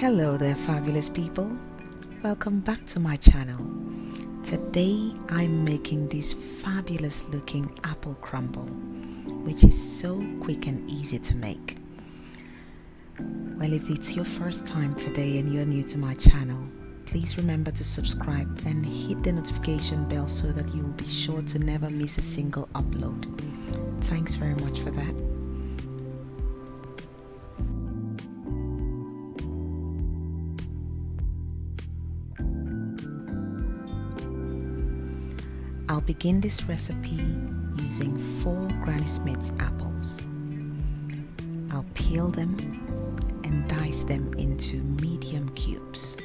Hello there, fabulous people. Welcome back to my channel. Today I'm making this fabulous looking apple crumble, which is so quick and easy to make. Well, if it's your first time today and you're new to my channel, please remember to subscribe and hit the notification bell so that you will be sure to never miss a single upload. Thanks very much for that. I'll begin this recipe using 4 Granny Smith's apples. I'll peel them and dice them into medium cubes.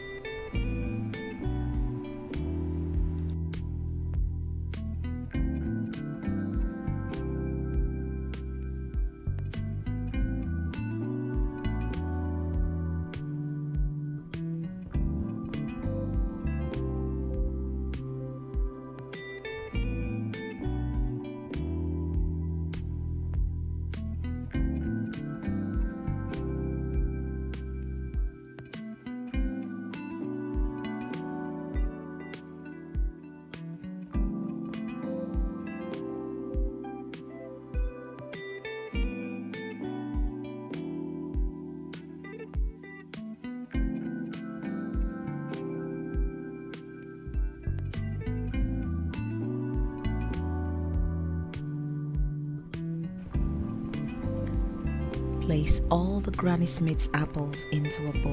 Place all the Granny Smith's apples into a bowl,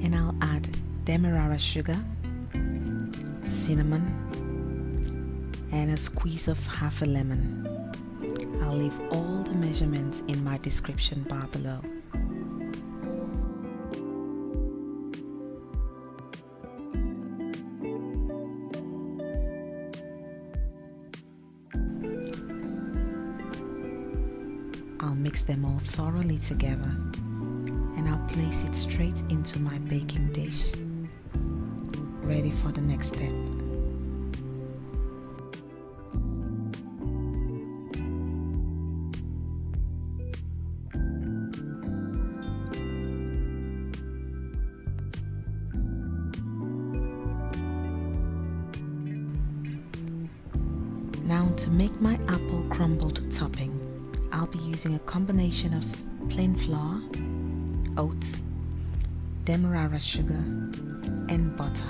and I'll add Demerara sugar, cinnamon, and a squeeze of half a lemon. I'll leave all the measurements in my description bar below. I'll mix them all thoroughly together and I'll place it straight into my baking dish, ready for the next step. Now to make my apple crumbled topping, I'll be using a combination of plain flour, oats, Demerara sugar, and butter.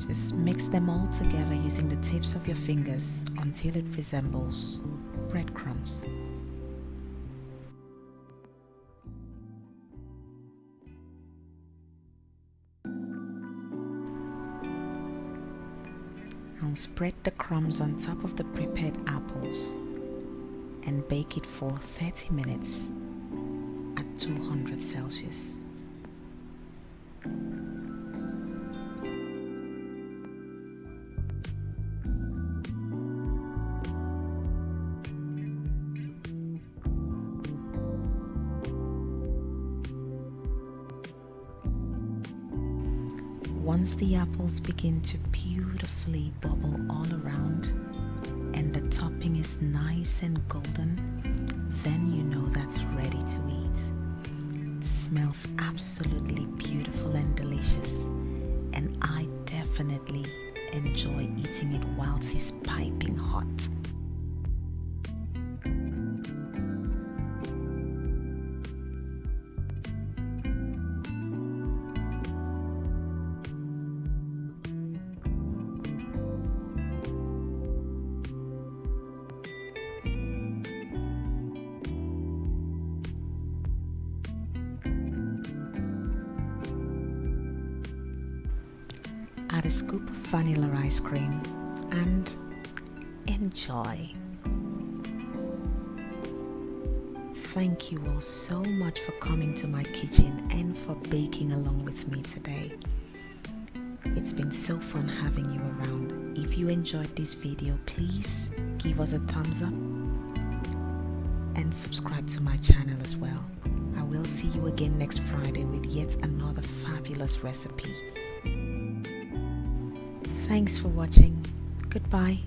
Just mix them all together using the tips of your fingers until it resembles breadcrumbs. I'll spread the crumbs on top of the prepared apples and bake it for 30 minutes at 200 Celsius. Once the apples begin to beautifully bubble all around and the topping is nice and golden, then you know that's ready to eat. It smells absolutely beautiful and delicious, and I definitely enjoy eating it whilst it's piping hot. Add a scoop of vanilla ice cream and enjoy. Thank you all so much for coming to my kitchen and for baking along with me today. It's been so fun having you around. If you enjoyed this video, please give us a thumbs up and subscribe to my channel as well. I will see you again next Friday with yet another fabulous recipe. Thanks for watching. Goodbye.